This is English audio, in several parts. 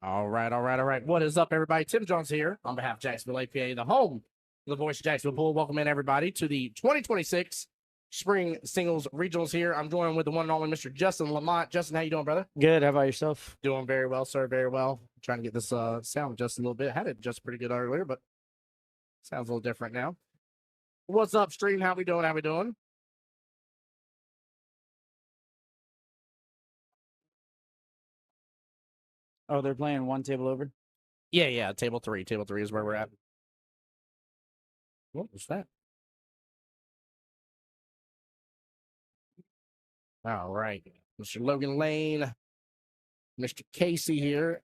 All right, all right, all right. What is up, everybody? Tim Jones here on behalf of Jacksonville APA, the home of the Voice of Jacksonville Pool. Welcome in, everybody, to the 2026 Spring Singles Regionals here. I'm joined with the one and only Mr. Justin Lamont. Justin, how you doing, brother? Good. How about yourself? Doing very well, sir, very well. Trying to get this sound just a little bit. Had it just pretty good earlier, but sounds a little different now. What's up, stream? How we doing? How we doing? Oh, they're playing one table over? Yeah. Table three. Table three is where we're at. What was that? All right. Mr. Logan Lane, Mr. Casey here.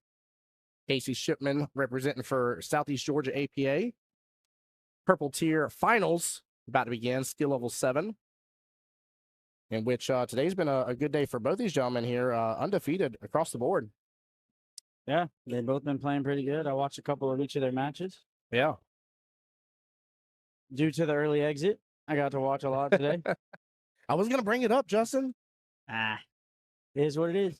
Casey Shipman representing for Southeast Georgia APA. Purple Tier Finals about to begin, skill level 7. In which today's been a good day for both these gentlemen here, undefeated across the board. Yeah, they've both been playing pretty good. I watched a couple of each of their matches. Yeah. Due to the early exit, I got to watch a lot today. I was going to bring it up, Justin. It is what it is.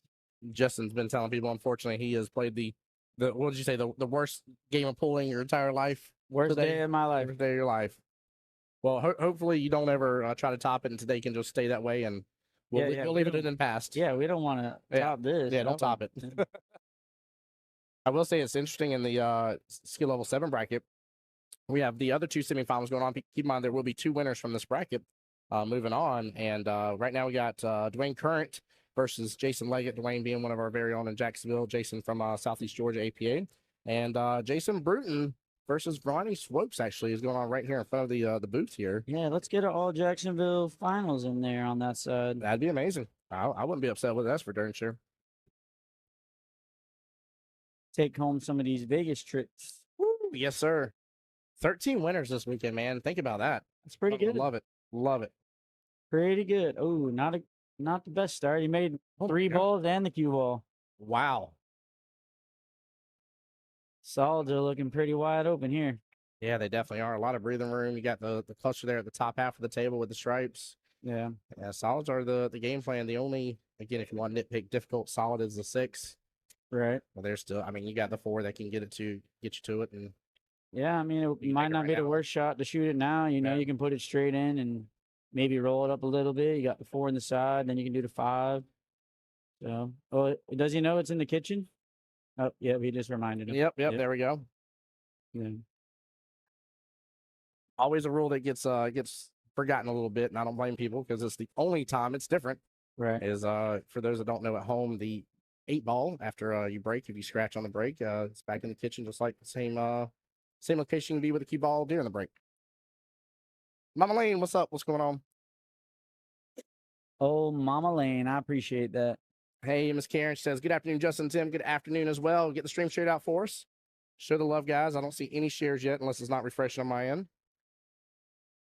Justin's been telling people, unfortunately, he has played the what did you say, the worst game of pool in your entire life? Worst day of my life. Worst day of your life. Well, hopefully you don't ever try to top it, and today can just stay that way, and we'll leave it in the past. Yeah, we don't want to top this. Yeah, don't top it. I will say it's interesting in the skill level 7 bracket. We have the other two semifinals going on. Keep in mind there will be 2 winners from this bracket moving on, and right now we got Dwayne Current versus Jason Leggett. Dwayne being one of our very own in Jacksonville, Jason from Southeast Georgia APA, and Jason Bruton versus Ronnie Swopes actually is going on right here in front of the booth here. Yeah, let's get an all Jacksonville finals in there on that side. That'd be amazing. I wouldn't be upset with that, for darn sure. Take home some of these Vegas trips. Woo, yes, sir. 13 winners this weekend, man. Think about that. That's pretty good. Love it. Love it. Pretty good. Oh, not the best start. He made 3 balls and the cue ball. Wow. Solids are looking pretty wide open here. Yeah, they definitely are. A lot of breathing room. You got the cluster there at the top half of the table with the stripes. Yeah. Yeah, solids are the game plan. The only, again, if you want to nitpick, difficult solid is the 6. Right. Well, there's still, I mean, you got the 4 that can get you to it. And yeah, I mean, it might not be the worst shot to shoot it now. You know, you can put it straight in and maybe roll it up a little bit. You got the 4 in the side, then you can do the 5. So, oh, does he know it's in the kitchen? Oh, yeah, we just reminded him. Yep, there we go. Yeah. Always a rule that gets forgotten a little bit, and I don't blame people because it's the only time it's different. Right. Is for those that don't know at home, the 8 ball after you break, if you scratch on the break, it's back in the kitchen just like the same location you can be with the cue ball during the break. Mama Lane, what's up? What's going on? Oh, Mama Lane, I appreciate that. Hey, Miss Karen says, good afternoon, Justin, Tim. Good afternoon as well. Get the stream shared out for us. Show the love, guys. I don't see any shares yet unless it's not refreshing on my end.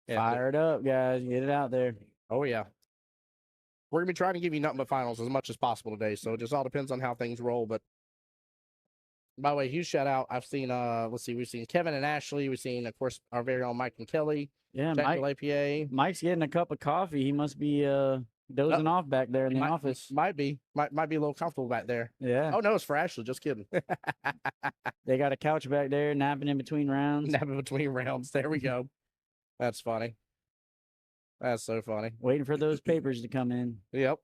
Yeah, fire it up, guys. Get it out there. Oh, yeah. We're going to be trying to give you nothing but finals as much as possible today, so it just all depends on how things roll. But by the way, huge shout out. I've seen, let's see, we've seen Kevin and Ashley. We've seen, of course, our very own Mike and Kelly. Yeah, Jacksonville APA. Mike's getting a cup of coffee. He must be dozing off back there in the office. Might be a little comfortable back there. Yeah. Oh, no, it's for Ashley. Just kidding. They got a couch back there, napping in between rounds. Napping between rounds. There we go. That's funny. That's so funny. Waiting for those papers to come in. Yep.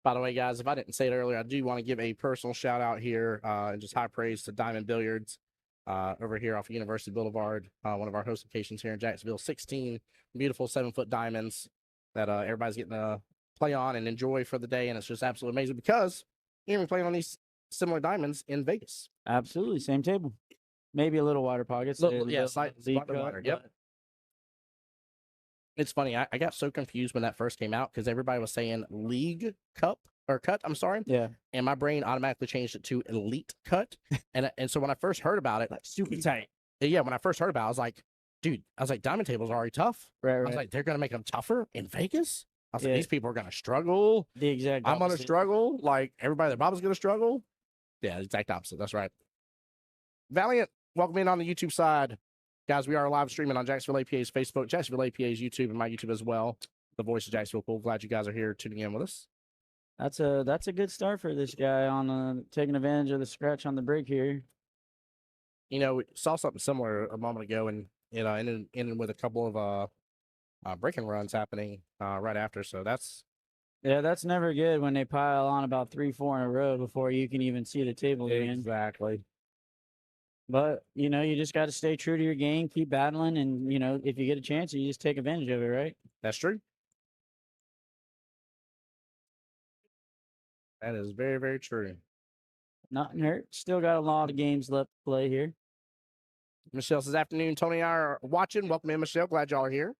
By the way, guys, if I didn't say it earlier, I do want to give a personal shout out here and just high praise to Diamond Billiards over here off of University Boulevard, one of our host locations here in Jacksonville. 16 beautiful 7-foot diamonds that everybody's getting to play on and enjoy for the day, and it's just absolutely amazing because you're going to be playing on these similar diamonds in Vegas. Absolutely, same table. Maybe a little wider pockets. Yeah, slightly wider. Yep. It's funny. I got so confused when that first came out because everybody was saying League Cup or Cut. I'm sorry. Yeah. And my brain automatically changed it to Elite Cut. and so when I first heard about it, like super tight. Yeah. When I first heard about it, I was like, dude, diamond tables are already tough. Right. I was like, they're going to make them tougher in Vegas. I was like, these people are going to struggle. The exact opposite. I'm going to struggle. Like everybody, their Bob's going to struggle. Yeah, the exact opposite. That's right. Valiant, welcome in on the YouTube side. Guys, we are live streaming on Jacksonville APA's Facebook, Jacksonville APA's YouTube, and my YouTube as well. The Voice of Jacksonville Pool. Glad you guys are here tuning in with us. That's a good start for this guy on taking advantage of the scratch on the break here. You know, we saw something similar a moment ago, and ended with a couple of breaking runs happening right after. So that's never good when they pile on about 3-4 in a row before you can even see the table again. exactly. But you just got to stay true to your game, keep battling, and if you get a chance, you just take advantage of it, right? That's true. That is very, very true. Nothing hurt. Still got a lot of games left to play here. Michelle says, afternoon. Tony and I are watching. Welcome in, Michelle. Glad y'all are here.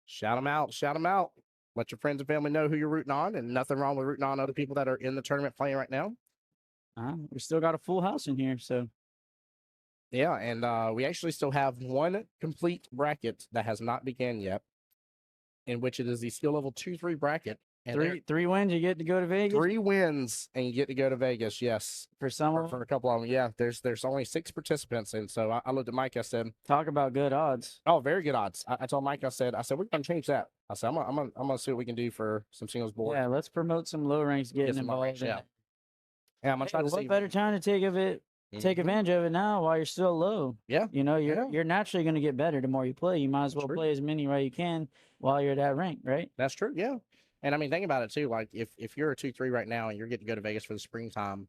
Shout them out. Shout them out. Let your friends and family know who you're rooting on, and nothing wrong with rooting on other people that are in the tournament playing right now. We still got a full house in here, so. Yeah, and we actually still have one complete bracket that has not begun yet, in which it is the skill level 2-3 bracket. And three wins, you get to go to Vegas? 3 wins, and you get to go to Vegas, yes. For some for a couple of them, yeah. There's only 6 participants, and so I looked at Mike, I said... Talk about good odds. Oh, very good odds. I told Mike, I said, we're going to change that. I said, I'm gonna see what we can do for some singles board. Yeah, let's promote some low ranks getting involved. Yeah, I'm going to try to see... What better time to take advantage of it now while you're still low? Yeah. You're naturally going to get better the more you play. You might as well play as many while you can while you're at that rank, right? That's true, yeah. And I mean, think about it too. Like if you're a 2-3 right now and you're getting to go to Vegas for the springtime,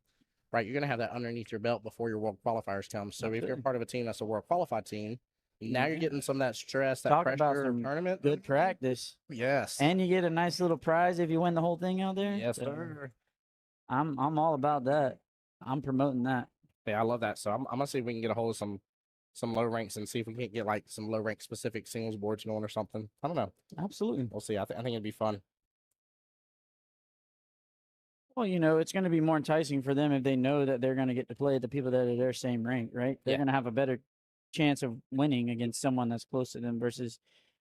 right? You're gonna have that underneath your belt before your world qualifiers come. So if you're part of a team that's a world qualified team, now you're getting some of that stress, that pressure about some tournament. Good practice. Yes. And you get a nice little prize if you win the whole thing out there. Yes, sir. I'm all about that. I'm promoting that. Yeah, I love that. So I'm gonna see if we can get a hold of some low ranks and see if we can't get like some low rank specific singles boards going or something. I don't know. Absolutely. We'll see. I think it'd be fun. Well, it's going to be more enticing for them if they know that they're going to get to play the people that are their same rank, right? They're going to have a better chance of winning against someone that's close to them versus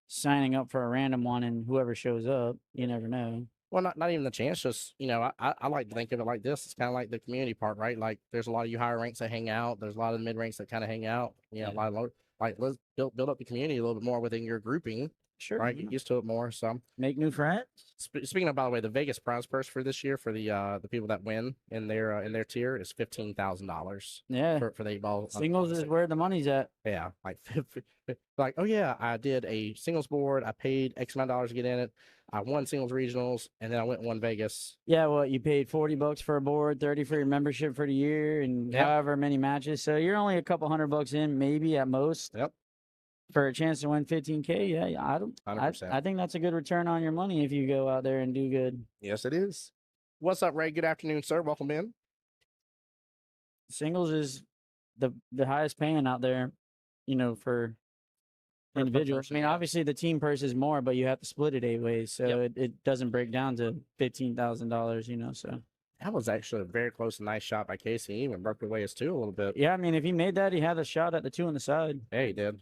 signing up for a random one and whoever shows up. You never know. Well, not even the chance. Just I like to think of it like this. It's kind of like the community part, right? Like there's a lot of you higher ranks that hang out. There's a lot of the mid ranks that kind of hang out. A lot of low. Like let's build up the community a little bit more within your grouping. Sure. Right. Get used to it more. So make new friends. Speaking of, by the way, the Vegas prize purse for this year for the people that win in their tier is $15,000. Yeah. For the 8-ball. Singles is where the money's at. Yeah. Like, oh yeah, I did a singles board. I paid X amount of dollars to get in it. I won singles regionals, and then I went and won Vegas. Yeah. Well, you paid $40 for a board, 30 for your membership for the year, and however many matches. So you're only a couple $100 in, maybe at most. Yep. For a chance to win 15K, yeah, I think that's a good return on your money if you go out there and do good. Yes, it is. What's up, Ray? Good afternoon, sir. Welcome in. Singles is the highest paying out there, for individuals. I mean, obviously the team purse is more, but you have to split it 8 ways, so it doesn't break down to $15,000. So that was actually a very close and nice shot by Casey. He even broke away his 2 a little bit. Yeah, I mean, if he made that, he had a shot at the 2 on the side. Yeah, he did.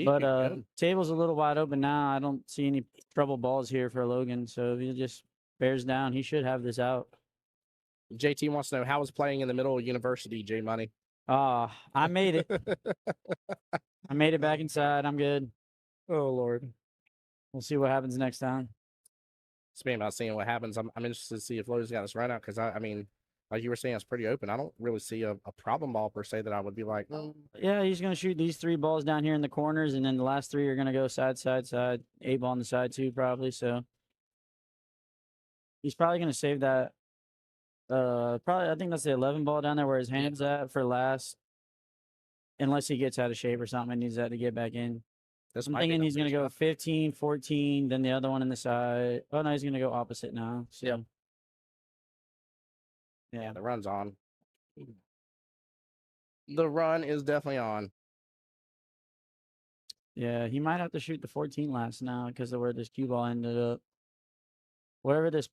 But table's a little wide open now. I don't see any trouble balls here for Logan. So if he just bears down, he should have this out. JT wants to know, how was playing in the middle of university, J Money? I made it. I made it back inside. I'm good. Oh, Lord. We'll see what happens next time. Speaking about seeing what happens, I'm interested to see if Logan's got this right out because, I mean, like you were saying, it's pretty open. I don't really see a problem ball per se that I would be like, Yeah, he's going to shoot these 3 balls down here in the corners, and then the last 3 are going to go side, side, side. 8 ball on the side, too, probably. So he's probably going to save that. I think that's the 11 ball down there where his hand's at for last. Unless he gets out of shape or something and needs that to get back in. I'm thinking he's going to go 15, 14, then the other one in the side. Oh, no, he's going to go opposite now. So. Yeah, the run's on. The run is definitely on. Yeah, he might have to shoot the 14 last now because of where this cue ball ended up. Wherever this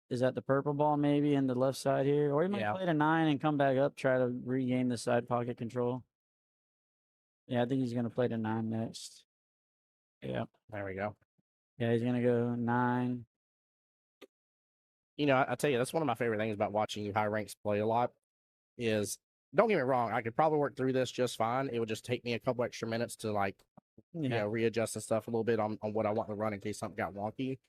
is at the purple ball, maybe in the left side here. Or he might play the 9 and come back up, try to regain the side pocket control. Yeah, I think he's going to play the 9 next. Yeah. There we go. Yeah, he's going to go 9. I tell you, that's one of my favorite things about watching you high ranks play a lot is, don't get me wrong, I could probably work through this just fine. It would just take me a couple extra minutes to readjust and stuff a little bit on what I want to run in case something got wonky.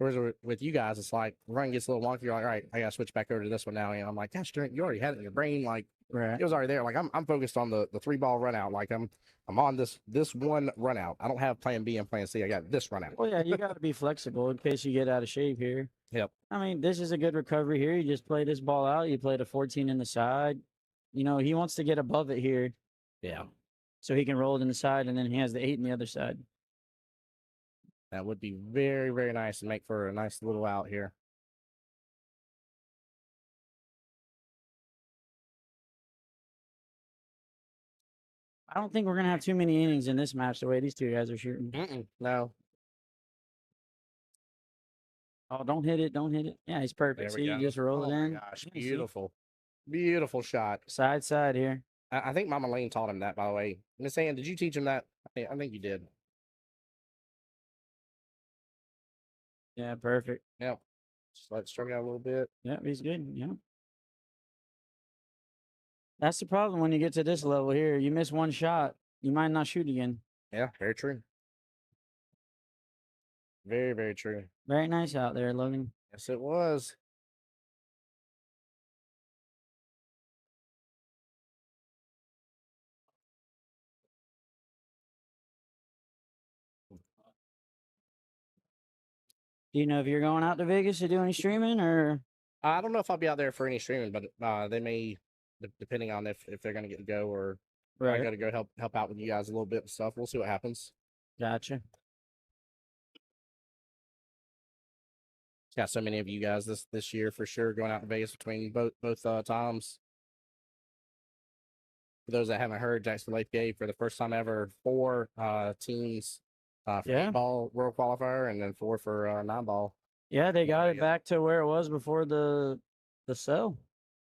Whereas with you guys, it's like run gets a little wonky. You're like, all right, I gotta switch back over to this one now. And I'm like, gosh, you already had it in your brain. Like Right. it was already there. Like I'm focused on the 3-ball run out. Like I'm on this one run out. I don't have plan B and plan C. I got this run out. Well, yeah, you got to be flexible in case you get out of shape here. Yep. I mean, this is a good recovery here. You just play this ball out. You played a 14 in the side. You know, he wants to get above it here Yeah. so he can roll it in the side, and then he has the 8 in the other side. That would be very, very nice and make for a nice little out here. I don't think we're going to have too many innings in this match the way these two guys are shooting. No. Oh, don't hit it. Don't hit it. Yeah, he's perfect. There we See, go. you just roll it in. Gosh, Yeah, see? beautiful. Beautiful shot. Side here. I think Mama Lane taught him that, by the way. Miss Ann, did you teach him that? I think you did. Yeah, perfect. Yep. Just let it stroke out a little bit. Yep, he's good. Yep. That's the problem when you get to this level here. You miss one shot, you might not shoot again. Yeah, very true. Very, very true. Very nice out there, Logan. Yes, it was. Do you know if you're going out to Vegas to do any streaming or? I don't know if I'll be out there for any streaming, but they may, depending on if they're going to get to go or I got to go help out with you guys a little bit and stuff. We'll see what happens. Gotcha. Got so many of you guys this year for sure going out to Vegas between both times. For those that haven't heard, Jacksonville APA for the first time ever, 4 teams for 8-ball world qualifier and then 4 for 9-ball. Yeah, they got it back to where it was before the sell.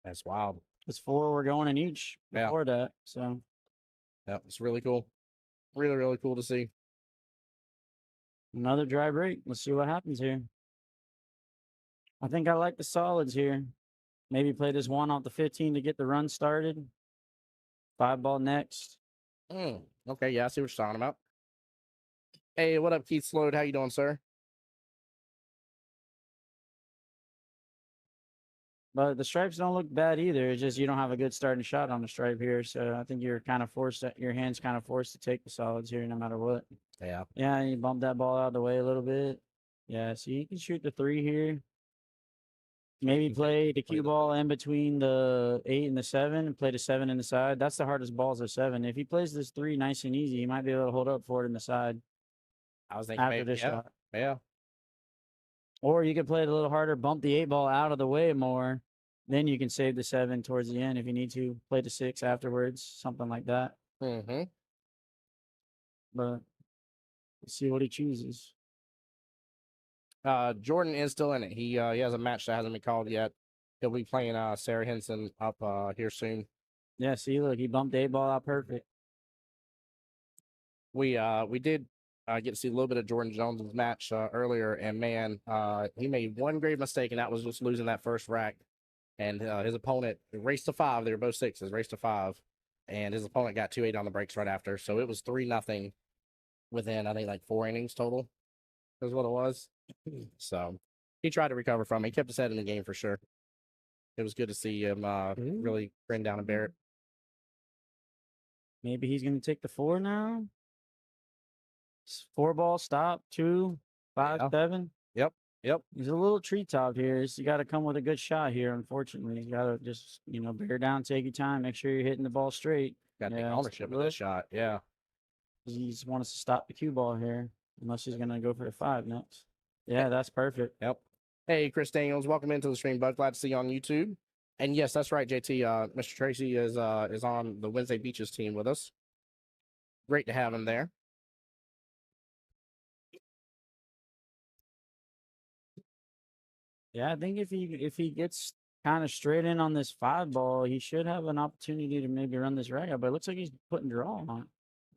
That's wild. It's 4 were going in each before that. So yeah, it's really cool. Really, really cool to see. Another dry break. Let's see what happens here. I think I like the solids here. Maybe play this 1 off the 15 to get the run started. 5-ball next. Okay, yeah, I see what you're talking about. Hey, what up, Keith Slode? How you doing, sir? But the stripes don't look bad either. It's just you don't have a good starting shot on the stripe here. So I think you're kind of forced, your hand's kind of forced to take the solids here no matter what. Yeah. Yeah, you bump that ball out of the way a little bit. Yeah, so you can shoot the 3 here. Maybe play the cue ball in between the 8 and the 7 and play the 7 in the side. That's the hardest balls are 7. If he plays this 3 nice and easy, he might be able to hold up for it in the side. I was thinking after this shot. Yeah. Or you could play it a little harder, bump the 8-ball out of the way more. Then you can save the 7 towards the end if you need to. Play the 6 afterwards, something like that. Mm-hmm. But let's see what he chooses. Jordan is still in it. He has a match that hasn't been called yet. He'll be playing Sarah Henson up here soon. Yeah, see, look, he bumped the 8-ball out perfect. We did get to see a little bit of Jordan Jones's match earlier, and man, he made one grave mistake, and that was just losing that first rack. And his opponent raced to 5. They were both 6s, raced to 5, and his opponent got 2-8 on the breaks right after. So it was 3-0 within, I think, like 4 innings total. Is what it was. So he tried to recover from it. He kept his head in the game for sure. It was good to see him really grin down and bear it. Maybe he's going to take the 4 now. 4-ball, stop, 2, 5, 7. Yep. He's a little treetop here. So you got to come with a good shot here, unfortunately. You got to just, bear down, take your time, make sure you're hitting the ball straight. Got to take ownership of this shot. Yeah. He just wants us to stop the cue ball here, unless he's going to go for the 5 next. Yeah, that's perfect. Yep. Hey, Chris Daniels, welcome into the stream, bud. Glad to see you on YouTube. And yes, that's right, JT. Mr. Tracy is on the Wednesday Beaches team with us. Great to have him there. Yeah, I think if he gets kind of straight in on this 5-ball, he should have an opportunity to maybe run this rack out. But it looks like he's putting draw on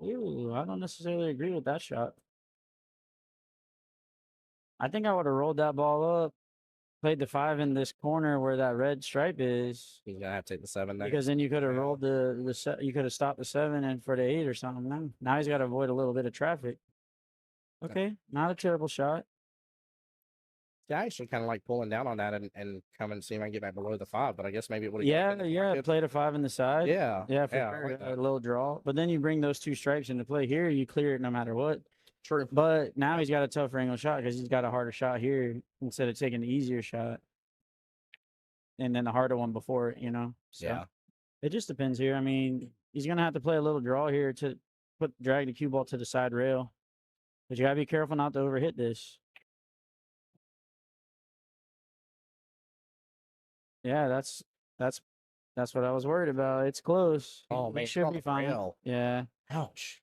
it. Ooh, I don't necessarily agree with that shot. I think I would have rolled that ball up, played the 5 in this corner where that red stripe is. He's gonna have to take the 7 there. Because then you could have rolled you could have stopped the 7 and for the 8 or something. Now he's got to avoid a little bit of traffic. Okay, not a terrible shot. Yeah, I actually kind of like pulling down on that and come and see if I can get back below the 5, but I guess maybe it would have Yeah, played a 5 in the side. Yeah. Yeah, for Yeah, I sure. like A that. little draw. But then you bring those 2 stripes into play here, you clear it no matter what. True. But now he's got a tougher angle shot because he's got a harder shot here instead of taking the easier shot and then the harder one before it, you know? So Yeah. it just depends here. I mean, he's going to have to play a little draw here to drag the cue ball to the side rail. But you got to be careful not to overhit this. Yeah, that's what I was worried about. It's close. Oh, It man, should on be the fine. rail. Yeah. Ouch.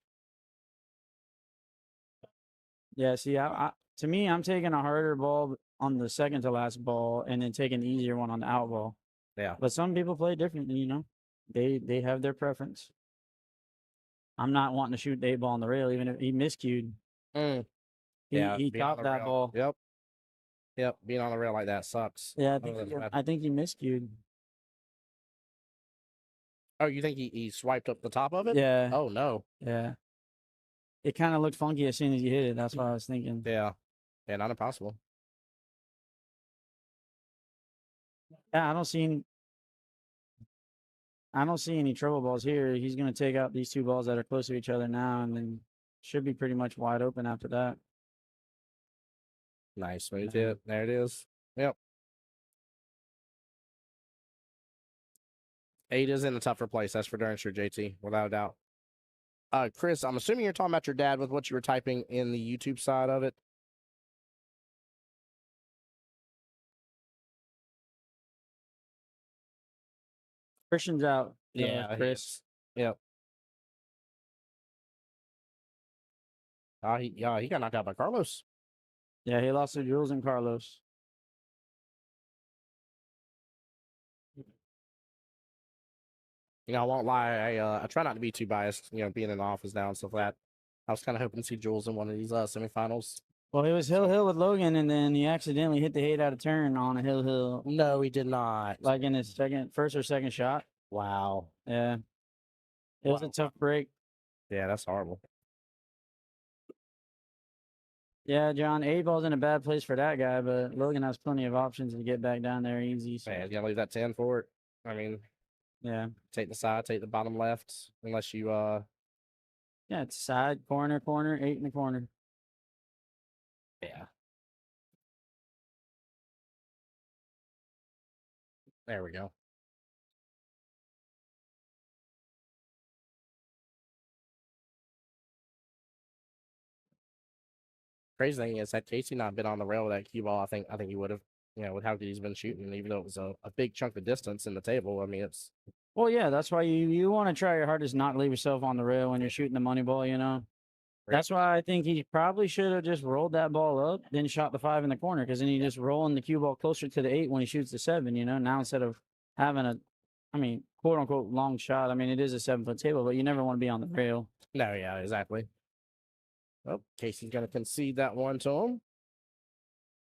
Yeah, see, to me, I'm taking a harder ball on the second to last ball and then taking the easier one on the out ball. Yeah. But some people play differently, you know. They have their preference. I'm not wanting to shoot the 8 ball on the rail, even if he miscued. Mm. He Yeah, he being on topped the that rail. ball. Yep. Yep. Being on the rail like that sucks. Yeah, Oh, I think he miscued. oh, you think he swiped up the top of it? Yeah, Oh, no. yeah. It kind of looked funky as soon as he hit it. That's what I was thinking. Yeah. Yeah, not impossible. Yeah, I don't see any trouble balls here. He's gonna take out these 2 balls that are close to each other now, and then should be pretty much wide open after that. Nice. Smooth hit. There it is. Yep. 8 is in a tougher place. That's for darn sure, JT, without a doubt. Chris, I'm assuming you're talking about your dad with what you were typing in the YouTube side of it. Christian's out. Yeah, Chris. Yep. He got knocked out by Carlos. Yeah, he lost to Jules and Carlos. You know, I won't lie. I try not to be too biased. You know, being in the office now and stuff like that. I was kind of hoping to see Jules in one of these semifinals. Well, he was hill with Logan, and then he accidentally hit the 8 out of turn on a hill. No, he did not. Like in his first or second shot. Wow. Yeah. It was a tough break. Yeah, that's horrible. Yeah, John, 8 ball's in a bad place for that guy, but Logan has plenty of options to get back down there easy. So. Man, you gotta leave that 10 for it. I mean, yeah. Take the side, take the bottom left, unless you Yeah, it's side, corner, 8 in the corner. Yeah. There we go. Crazy thing is that Casey not been on the rail with that cue ball. I think he would have, you know, with how good he's been shooting, even though it was a big chunk of distance in the table. I mean, it's well, yeah, that's why you want to try your hardest not to leave yourself on the rail when you're shooting the money ball, you know. That's why I think he probably should have just rolled that ball up, then shot the 5 in the corner, because then you just rolling the cue ball closer to the 8 when he shoots the 7, you know. Now instead of having quote unquote long shot, I mean, it is a 7-foot table, but you never want to be on the rail. No, yeah, exactly. Well, Casey's gonna concede that one to him.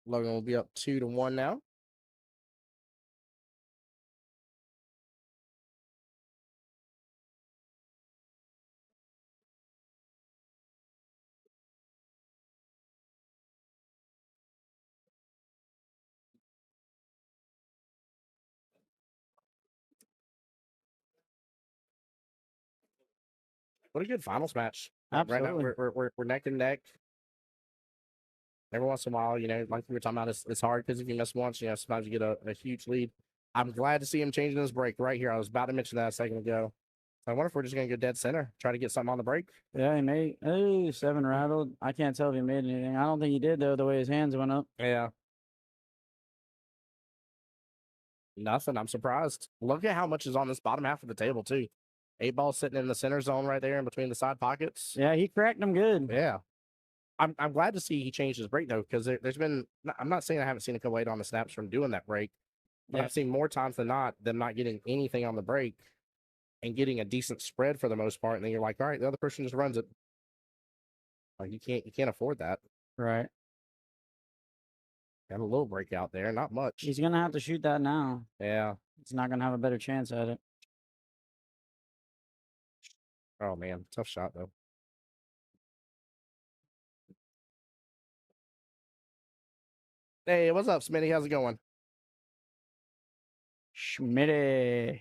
Logan will be up 2-1 now. What a good finals match. Absolutely. Right now, we're neck and neck. Every once in a while, you know, like we were talking about, it's hard because if you miss once, you know, sometimes you get a huge lead. I'm glad to see him changing his break right here. I was about to mention that a second ago. I wonder if we're just going to go dead center, try to get something on the break. Yeah, he made 7 rattled. I can't tell if he made anything. I don't think he did, though, the way his hands went up. Yeah. Nothing. I'm surprised. Look at how much is on this bottom half of the table, too. 8 ball sitting in the center zone right there in between the side pockets. Yeah, he cracked them good. Yeah. I'm glad to see he changed his break, though, because there's been, I'm not saying I haven't seen him come late on the snaps from doing that break, but I've seen more times than not them not getting anything on the break and getting a decent spread for the most part. And then you're like, all right, the other person just runs it. Like you can't afford that. Right. Got a little break out there, not much. He's gonna have to shoot that now. Yeah. He's not gonna have a better chance at it. Oh man, tough shot though. Hey, what's up, Smitty? How's it going? Schmitty.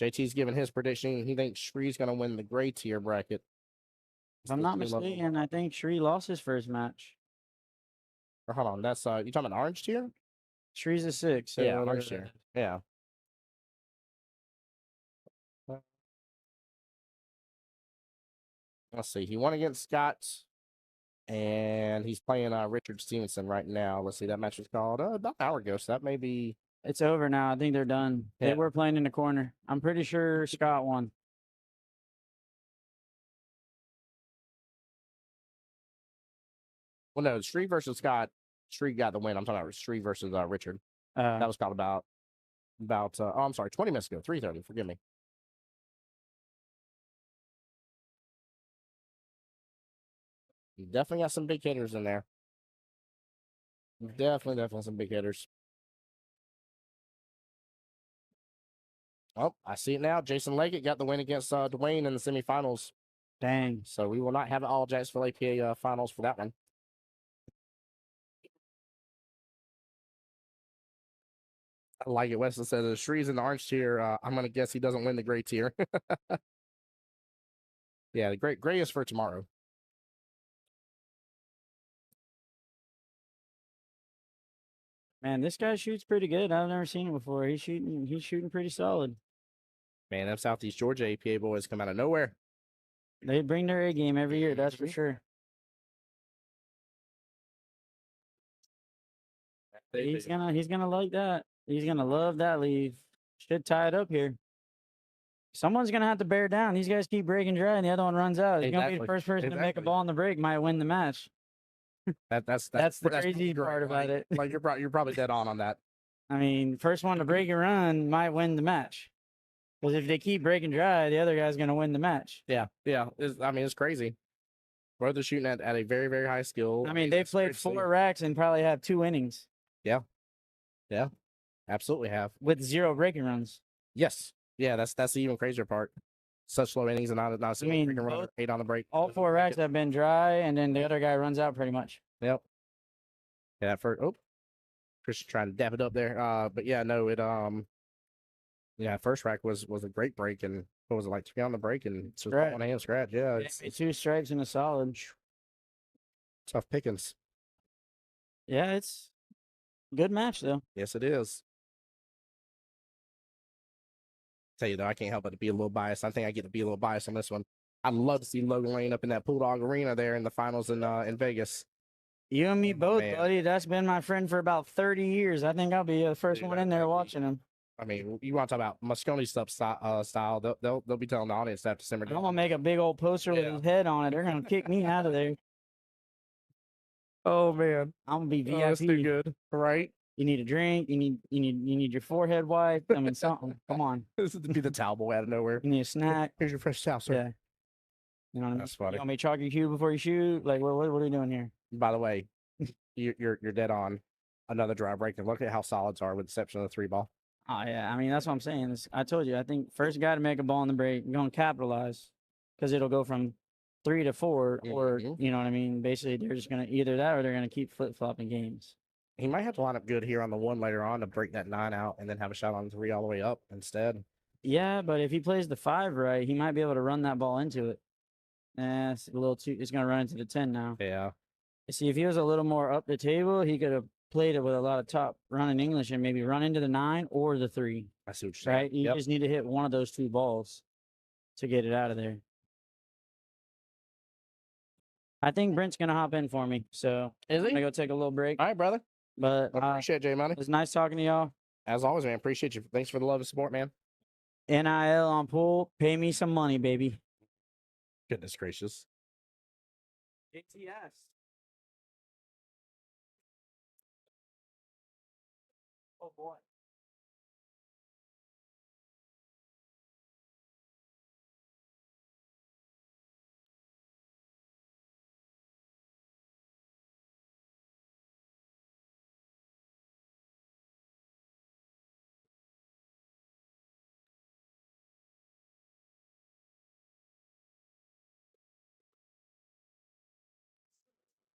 JT's giving his prediction. He thinks Shree's going to win the gray tier bracket. If I'm not mistaken, I think Shree lost his first match. Or hold on, that's you talking about orange tier? Shree's a 6. So Yeah, orange tier. Yeah. Let's see. He won against Scott, and he's playing Richard Stevenson right now. Let's see. That match was called about an hour ago, so that may be. It's over now. I think they're done. Yeah. They were playing in the corner. I'm pretty sure Scott won. Well, no, Shree versus Scott. Shree got the win. I'm talking about Shree versus Richard. That was called about. Oh, I'm sorry, 20 minutes ago, 3:30. Forgive me. Definitely got some big hitters in there. Definitely some big hitters. Oh, I see it now. Jason Leggett got the win against Dwayne in the semifinals. Dang. So we will not have all Jacksonville APA finals for that one. I like it. Wesley says if Shree's in the orange tier, I'm going to guess he doesn't win the gray tier. Yeah, the gray is for tomorrow. Man, this guy shoots pretty good. I've never seen him before. He's shooting pretty solid. Man, them Southeast Georgia APA boys come out of nowhere. They bring their A game every year, that's for sure. He's gonna like that. He's gonna love that leave. Should tie it up here. Someone's gonna have to bear down. These guys keep breaking dry, and the other one runs out. He's gonna be the first person to make a ball in the break. Might win the match. That's the crazy part about it. Like you're probably dead on that. I mean, first one to break a run might win the match. Because if they keep breaking dry, the other guy's gonna win the match. Yeah. It's crazy. Both are shooting at a very, very high skill. I mean, they've played 4 racks and probably have 2 innings. Yeah, absolutely have. With 0 breaking runs. Yes. Yeah, that's the even crazier part. Such low innings and not a single breaking run or 8 on the break. All 4 racks have been dry, and then the other guy runs out pretty much. Yep. Yeah, Chris trying to dap it up there. But yeah, no, first rack was a great break, and what was it, like 3 on the break and so one hand scratch. Yeah, it's 2 strikes and a solid. Tough pickings. Yeah, it's good match though. Yes, it is. Tell you though, I can't help but to be a little biased. I think I get to be a little biased on this one. I'd love to see Logan Lane up in that Pool Dog Arena there in the finals in Vegas. You and me both, buddy. That's been my friend for about 30 years. I think I'll be the first one in there watching him. I mean, you want to talk about Moscone style? They'll be telling the audience that December. I'm gonna make a big old poster with his head on it. They're gonna kick me out of there. Oh man, I'm gonna be VIP. That's too good, right? You need a drink. You need your forehead wiped. I mean, something. Come on. This is to be the towel boy out of nowhere. You need a snack. Here's your fresh towel, sir. Yeah. You know what I mean? That's funny. You want me to chalk your cue before you shoot? Like, what are we doing here? By the way, you're dead on. Another dry break, and look at how solids are, with the exception of the 3 ball. Oh yeah, I mean that's what I'm saying. I told you, I think first guy to make a ball in the break, you're gonna capitalize, because it'll go from 3 to 4, or you know what I mean. Basically, they're just gonna either that or they're gonna keep flip flopping games. He might have to line up good here on the 1 later on to break that 9 out, and then have a shot on 3 all the way up instead. Yeah, but if he plays the 5 right, he might be able to run that ball into it. It's a little too. It's gonna run into the 10 now. Yeah. See, if he was a little more up the table, he could have played it with a lot of top running English and maybe run into the 9 or the 3. I see what you're saying. Right? You just need to hit one of those 2 balls to get it out of there. I think Brent's gonna hop in for me, so I'm gonna go take a little break. All right, brother. But I appreciate it, J Money. It's nice talking to y'all. As always, man. Appreciate you. Thanks for the love and support, man. NIL on pool. Pay me some money, baby. Goodness gracious. ATS. Oh boy.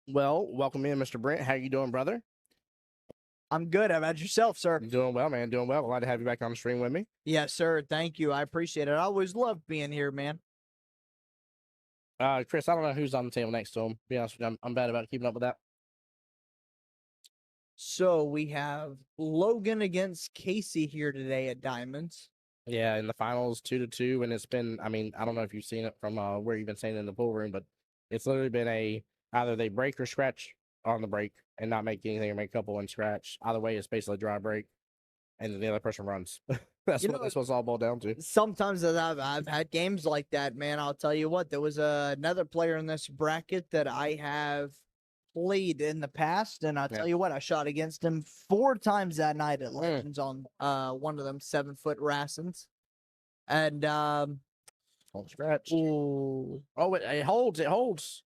Well, welcome in, Mr. Brent. How you doing, brother? I'm good. How about yourself, sir? Doing well, man. Doing well. Glad to have you back on the stream with me. Yes, sir. Thank you. I appreciate it. I always love being here, man. Chris, I don't know who's on the table next to him. To be honest with you, I'm bad about keeping up with that. So we have Logan against Casey here today at Diamonds. Yeah, in the finals, 2-2, and it's been. I mean, I don't know if you've seen it from where you've been saying in the pool room, but it's literally been either they break or scratch on the break and not make anything, or make a couple and scratch. Either way, it's basically a dry break, and then the other person runs. That's what it's all boiled down to. Sometimes I've had games like that, man. I'll tell you what. There was another player in this bracket that I have played in the past, and I'll tell you what, I shot against him 4 times that night at Legends on one of them 7-foot Rassens. And Don't scratch. ooh, Oh, it holds. It holds.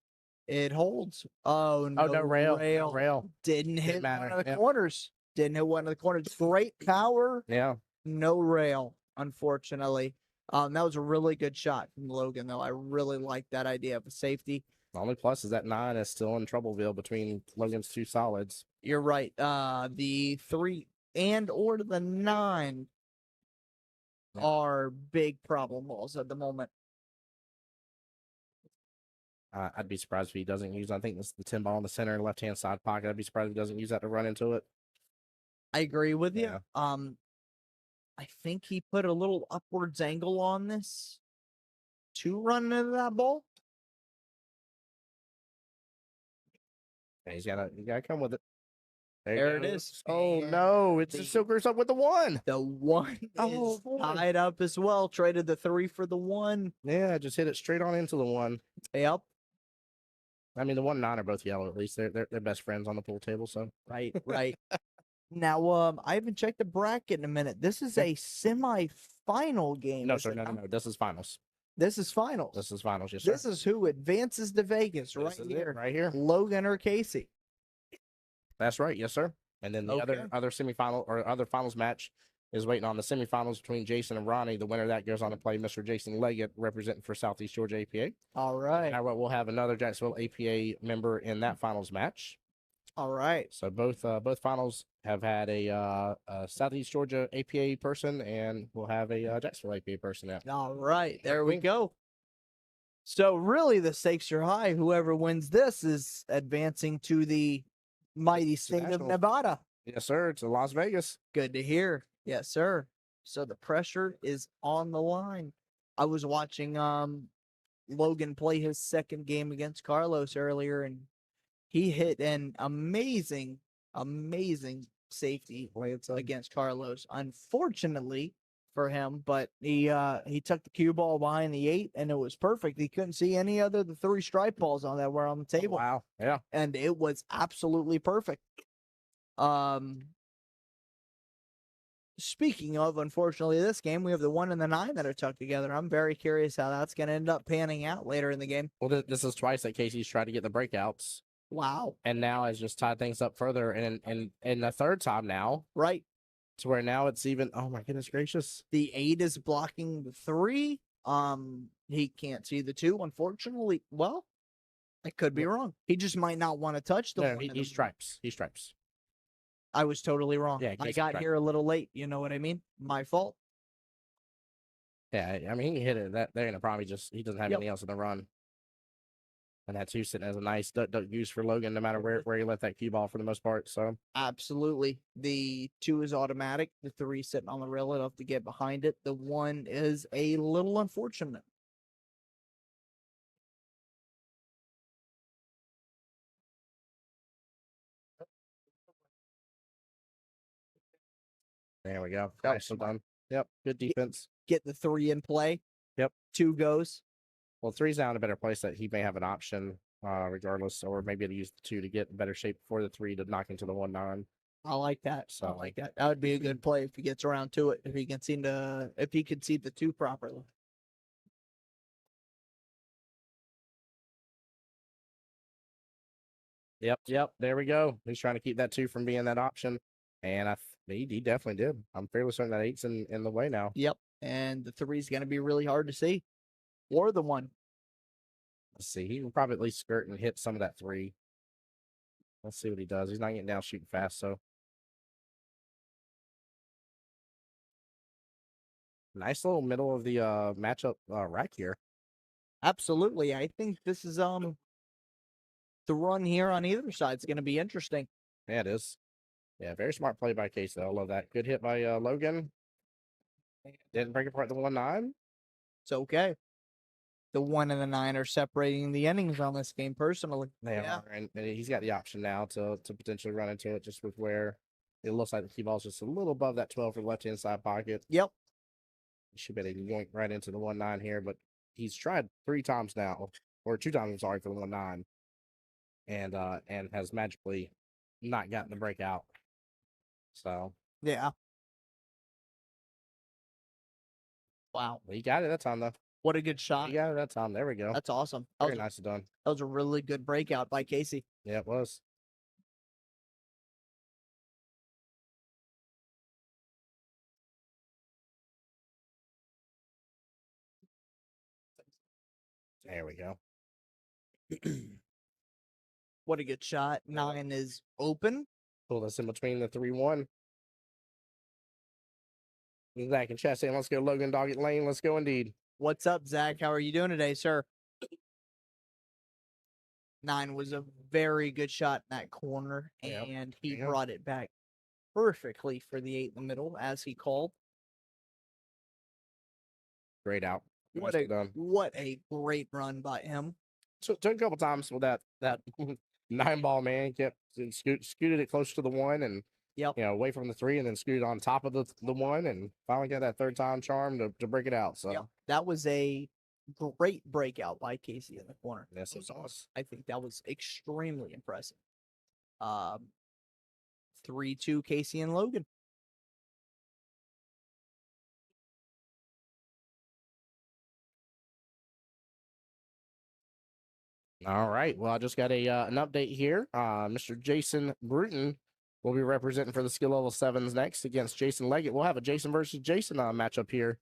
it holds. Oh no, no rail. No rail. Didn't hit matter. one of the Yep. corners. Didn't hit one of the corners. Great power. Yeah. No rail, unfortunately. That was a really good shot from Logan, though. I really like that idea of a safety. The only plus is that 9 is still in Troubleville between Logan's 2 solids. You're right. The 3 and or the 9 are big problem balls at the moment. I'd be surprised if he doesn't use. I think this is the 10 ball in the center, left hand side pocket. I'd be surprised if he doesn't use that to run into it. I agree with you. Yeah. I think he put a little upwards angle on this to run into that ball. Yeah, he's gotta come with it. There it is. Oh And no, it's just Silkers up with the 1. The 1 Oh, is boy. tied up as well. Traded the 3 for the 1. Yeah, just hit it straight on into the 1. Yep. I mean, the 1 and 9 are both yellow. At least they're best friends on the pool table. So Right, right. Now, I haven't checked the bracket in a minute. This is a semi-final game. no, is sir, it no. not? This is finals. This is finals. This is finals. Yes, sir. This is who advances to Vegas This right is it, here. right here. Logan or Casey. That's right. Yes, sir. And then the Okay. other semifinal or other finals match is waiting on the semifinals between Jason and Ronnie. The winner of that goes on to play Mr. Jason Leggett, representing for Southeast Georgia APA. All right. Now we'll have another Jacksonville APA member in that finals match. All right. So both finals have had a Southeast Georgia APA person, and we'll have a Jacksonville APA person now. All right. There we go. So really the stakes are high. Whoever wins this is advancing to the mighty state of nationals. Nevada. Yes, sir. It's in Las Vegas. Good to hear. Yes, sir. So the pressure is on the line. I was watching Logan play his second game against Carlos earlier, and he hit an amazing safety against Carlos. Unfortunately for him, but he took the cue ball behind the 8, and it was perfect. He couldn't see any other the 3 stripe balls on that were on the table. Wow. Yeah. And it was absolutely perfect. Speaking of, unfortunately, this game, we have the 1 and the 9 that are tucked together. I'm very curious how that's going to end up panning out later in the game. Well, this is twice that Casey's tried to get the breakouts, Wow. and now has just tied things up further. And the third time now, Right. to where now it's even. Oh my goodness gracious! The 8 is blocking the 3. He can't see the 2, unfortunately. Well, I could be wrong. He just might not want to touch the No, 1. he stripes. He stripes. I was totally wrong. Yeah, I Casey got striped. here a little late. You know what I mean? My fault. Yeah, I mean he can hit it. That they're gonna probably just he doesn't have Yep. anything else in the run. And that 2 sitting as a nice duck use for Logan, no matter where he let that cue ball for the most part. So Absolutely. The 2 is automatic. The 3 sitting on the rail enough to get behind it. The 1 is a little unfortunate. there we go. That was Nicely smart. done. Yep, good defense. Get the 3 in play. Yep. 2 goes. Well, 3's now in a better place that he may have an option, regardless, or maybe to use the 2 to get in better shape for the 3 to knock into the 1-9. I like that. I So- like that. That would be a good play if he gets around to it. If he can see the 2 properly. Yep. There we go. He's trying to keep that 2 from being that option, and he definitely did. I'm fairly certain that 8's in the way now. Yep. And the 3 is going to be really hard to see. Or the 1. Let's see. He can probably at least skirt and hit some of that 3. Let's see what he does. He's not getting down shooting fast, so Nice little middle of the matchup rack here. Absolutely. I think this is the run here on either side is going to be interesting. Yeah, it is. Yeah, very smart play by Casey. I love that. Good hit by Logan. Didn't break apart the 1-9. It's okay. The 1 and the 9 are separating the innings on this game personally. They are, and he's got the option now to potentially run into it just with where it looks like the key ball's just a little above that 12 for the left-hand side pocket. Yep. He should be able to yoink right into the 1-9 here, but he's tried 3 times now, or 2 times, I'm sorry, for the 1-9, and has magically not gotten the breakout. So Yeah. Wow. he got it that time, though. What a good shot. He got it that time. There we go. That's awesome. Very nicely done. That was a really good breakout by Casey. Yeah, it was. There we go. What a good shot. 9 is open. Pull this in between the 3-1. Zach and Chad saying, let's go, Logan Doggett Lane. Let's go indeed. What's up, Zach? How are you doing today, sir? 9 was a very good shot in that corner, Yep. and he Yep. brought it back perfectly for the 8 in the middle, as he called. Great out. What Nicely done. what a great run by him. Took a couple times with that 9-ball, man. Kept scooted it close to the 1 and Yep. away from the 3, and then scooted on top of the 1, and finally got that third time charm to break it out. So Yep. That was a great breakout by Casey in the corner. yes, it was. I think that was extremely impressive. 3-2 Casey and Logan. All right. Well, I just got an update here. Mr. Jason Bruton will be representing for the skill level 7s next against Jason Leggett. We'll have a Jason versus Jason matchup here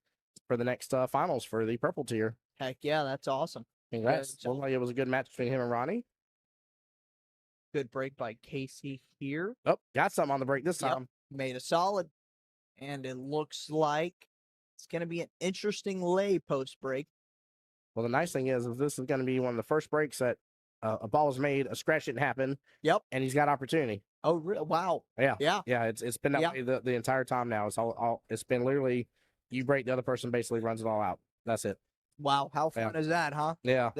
for the next finals for the purple tier. Heck yeah, that's awesome. Congrats. Good Looked like it was a good match between him and Ronnie. Good break by Casey here. Oh, got something on the break this Yep. time. Made a solid. And it looks like it's going to be an interesting lay post break. Well, the nice thing is this is going to be one of the first breaks that a ball was made, a scratch didn't happen. Yep. And he's got opportunity. Oh, wow. Yeah. Yeah. Yeah. It's been that Yeah. way the entire time now. It's all it's been literally you break, the other person basically runs it all out. That's it. Wow. How Yeah. fun is that, huh? Yeah.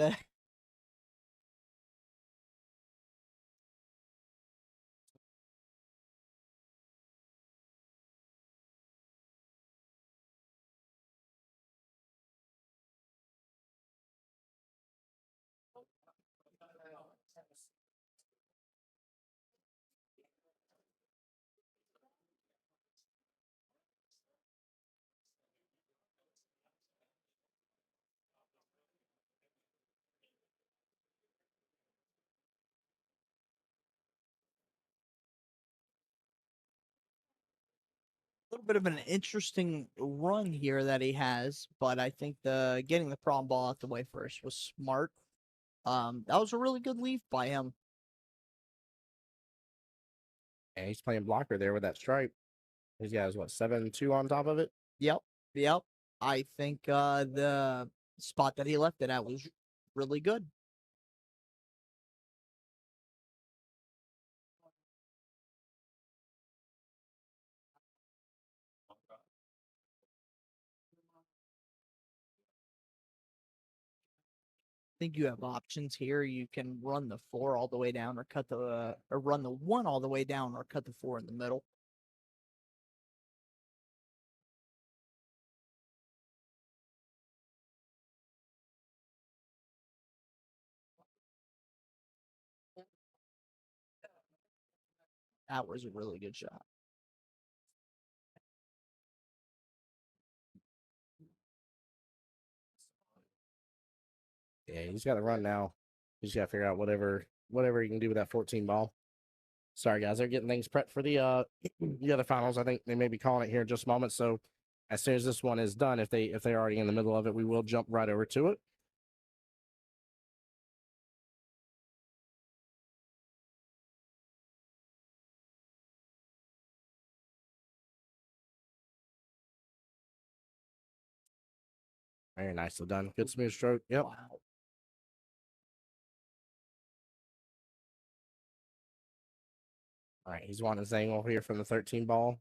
Little bit of an interesting run here that he has, but I think the getting the prom ball out the way first was smart. That was a really good leave by him. And he's playing blocker there with that stripe. He's got his 7-2 on top of it. Yep. I think the spot that he left it at was really good. I think you have options here. You can run the 4 all the way down, or cut the or run the 1 all the way down, or cut the 4 in the middle. That was a really good shot. Yeah, he's got to run now. He's got to figure out whatever he can do with that 14 ball. Sorry, guys. They're getting things prepped for the other finals. I think they may be calling it here in just a moment. So as soon as this one is done, if they're already in the middle of it, we will jump right over to it. Very nicely done. Good smooth stroke. Yep. Wow. All right, he's wanting his angle here from the 13 ball.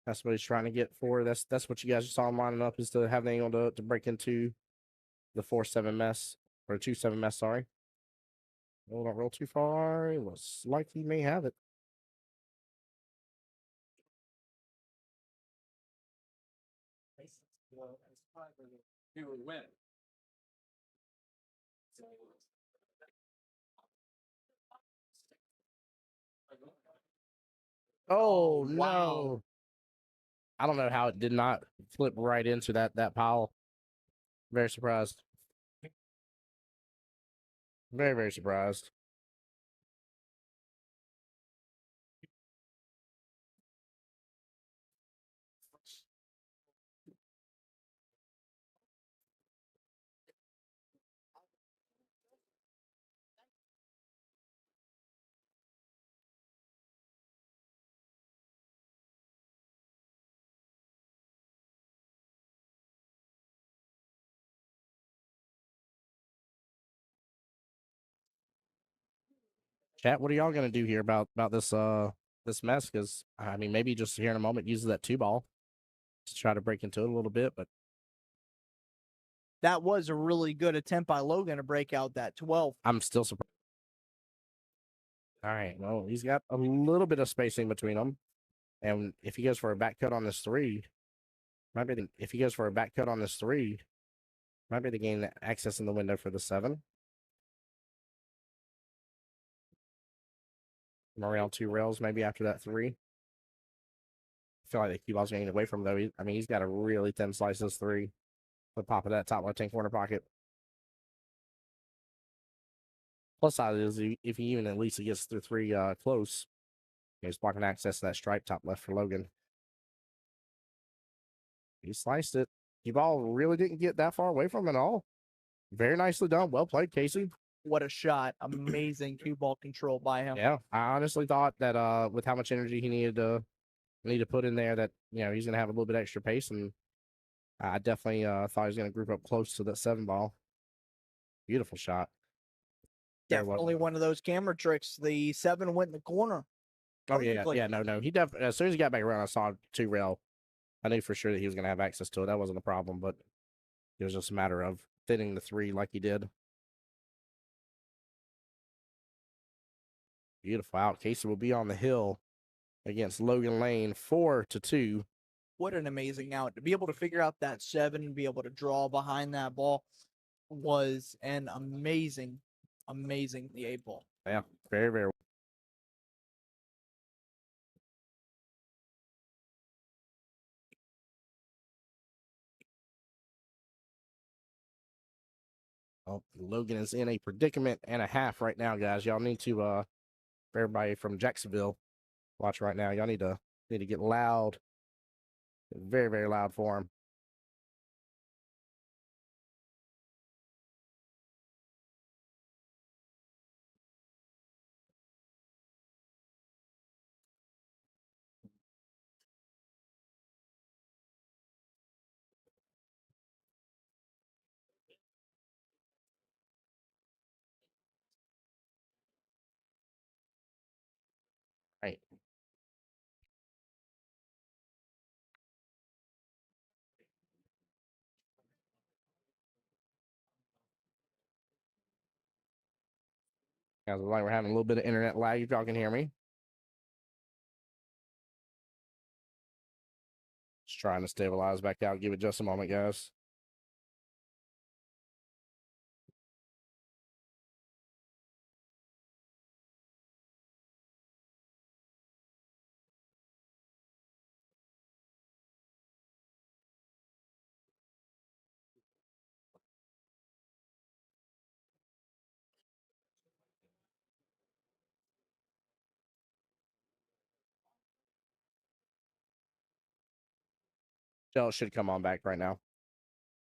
That's what he's trying to get for. That's what you guys saw him lining up, is to have the angle to break into the 4-7 mess, or 2-7 mess, sorry. Oh, don't roll too far. It looks like he may have it. Oh, wow. no. I don't know how it did not flip right into that pile. Very surprised. Very, very surprised. Chat, what are y'all gonna do here about this this mess? Because I mean, maybe just here in a moment uses that 2 ball to try to break into it a little bit, but That was a really good attempt by Logan to break out that 12. I'm still surprised. All right, well, he's got a little bit of spacing between them, and if he goes for a back cut on this 3, might be if he goes for a back cut on this 3, might be to gain access in the window for the 7. Around 2 rails, maybe after that 3. I feel like the cue ball's getting away from him, though. I mean, he's got a really thin slice this 3. The pop of that top left-hand corner pocket. Plus side is if he even at least gets the 3 close, he's blocking access to that stripe top left for Logan. He sliced it. The ball really didn't get that far away from him at all. Very nicely done. Well played, Casey. What a shot. Amazing cue ball control by him. Yeah, I honestly thought that with how much energy he needed to put in there, that he's gonna have a little bit extra pace, and I definitely thought he was gonna group up close to that 7 ball. Beautiful shot. Very well Definitely done. one of those camera tricks. The 7 went in the corner. Oh yeah, Perfectly. yeah, no. He definitely, as soon as he got back around, I saw 2 rail. I knew for sure that he was gonna have access to it. That wasn't a problem, but it was just a matter of thinning the 3 like he did. Beautiful out. Casey will be on the hill against Logan Lane, 4-2. What an amazing out. To be able to figure out that 7 and be able to draw behind that ball was an amazing the 8 ball. Yeah, very, very. Oh, Logan is in a predicament and a half right now, guys. Y'all need to for everybody from Jacksonville, watch right now. Y'all need to get loud. Very, very loud for him. Right. Guys, like we're having a little bit of internet lag, if y'all can hear me. Just trying to stabilize back out. Give it just a moment, guys. Shell should come on back right now.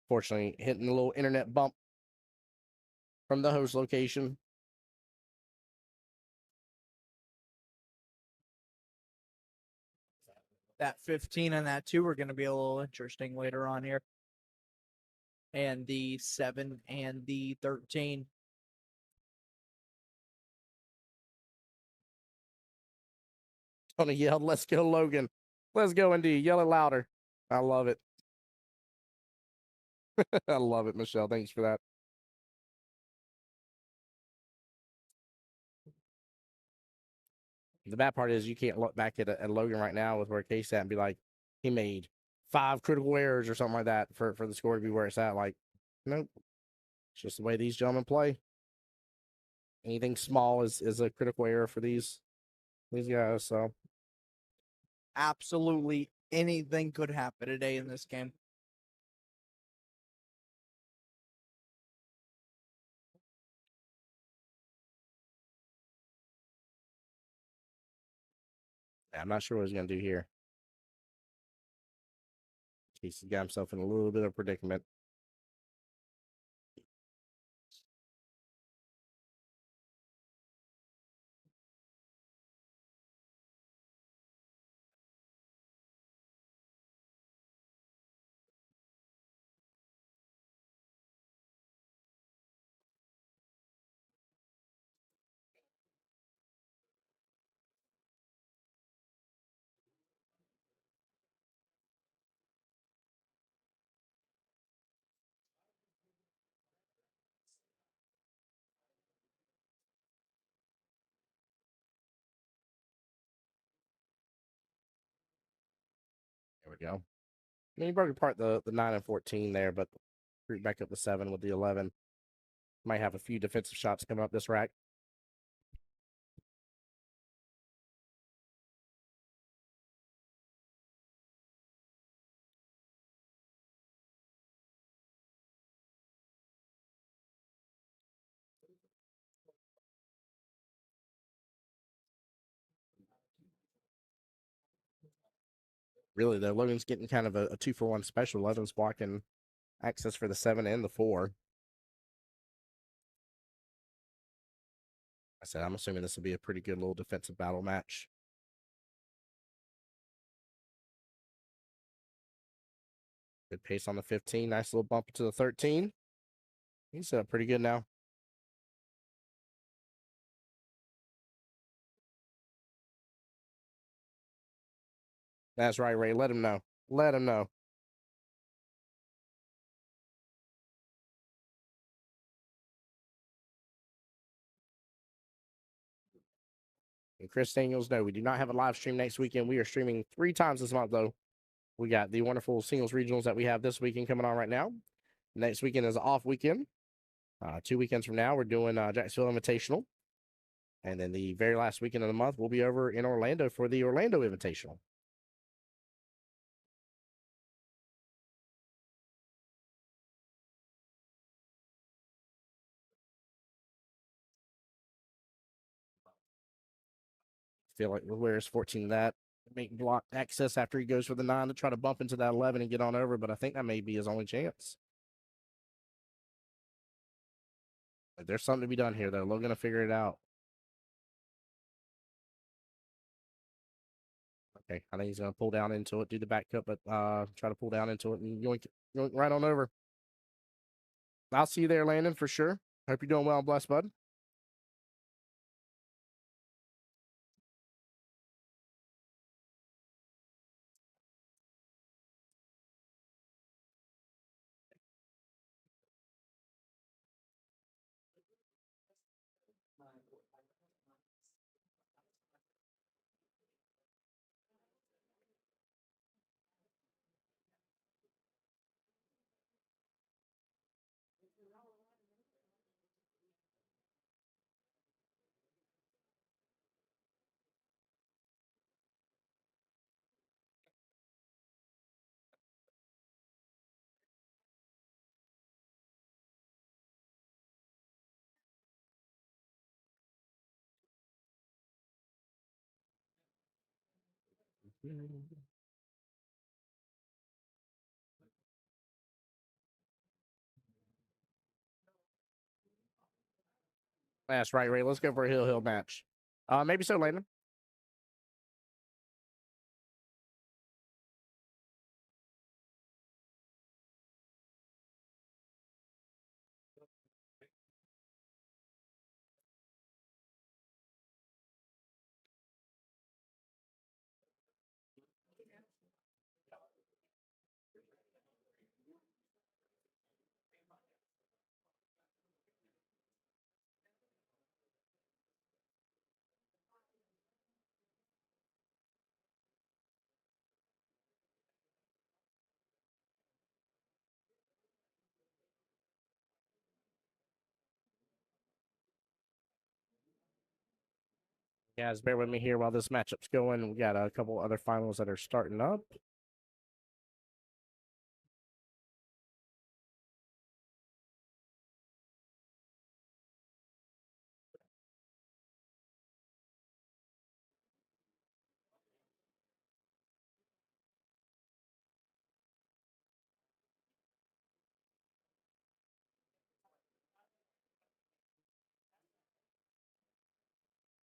Fortunately, hitting a little internet bump from the host location. That 15 and that 2 are going to be a little interesting later on here. and the 7 and the 13. Tony yelled, "Let's go, Logan. Let's go, indeed. Yell it louder." I love it. I love it, Michelle. Thanks for that. The bad part is you can't look back at Logan right now with where Case at and be like, he made 5 critical errors or something like that for the score to be where it's at. Like, nope. It's just the way these gentlemen play. Anything small is a critical error for these guys. So Absolutely anything could happen today in this game. I'm not sure what he's gonna do here. Case has got himself in a little bit of a predicament. There we go. I mean, he broke apart the 9 and 14 there, but root back up the 7 with the 11. Might have a few defensive shots coming up this rack. Really, though, Logan's getting kind of a 2-for-1 special. 11's blocking access for the 7 and the 4. I said, I'm assuming this will be a pretty good little defensive battle match. Good pace on the 15. Nice little bump to the 13. He's pretty good now. That's right, Ray. Let him know. Let him know. And Chris Daniels, no, we do not have a live stream next weekend. We are streaming 3 times this month, though. We got the wonderful singles regionals that we have this weekend coming on right now. Next weekend is an off weekend. 2 weekends from now, we're doing Jacksonville Invitational. And then the very last weekend of the month, we'll be over in Orlando for the Orlando Invitational. Feel like where's 14 that make block access after he goes for the 9 to try to bump into that 11 and get on over, but I think that may be his only chance. But there's something to be done here, though. Logan to figure it out. Okay, I think he's going to pull down into it, do the back cut, but try to pull down into it and yoink right on over. I'll see you there, Landon, for sure. Hope you're doing well and blessed, bud. That's right, Ray. Let's go for a hill match. Maybe so, Landon. Guys, bear with me here while this matchup's going. We got a couple other finals that are starting up.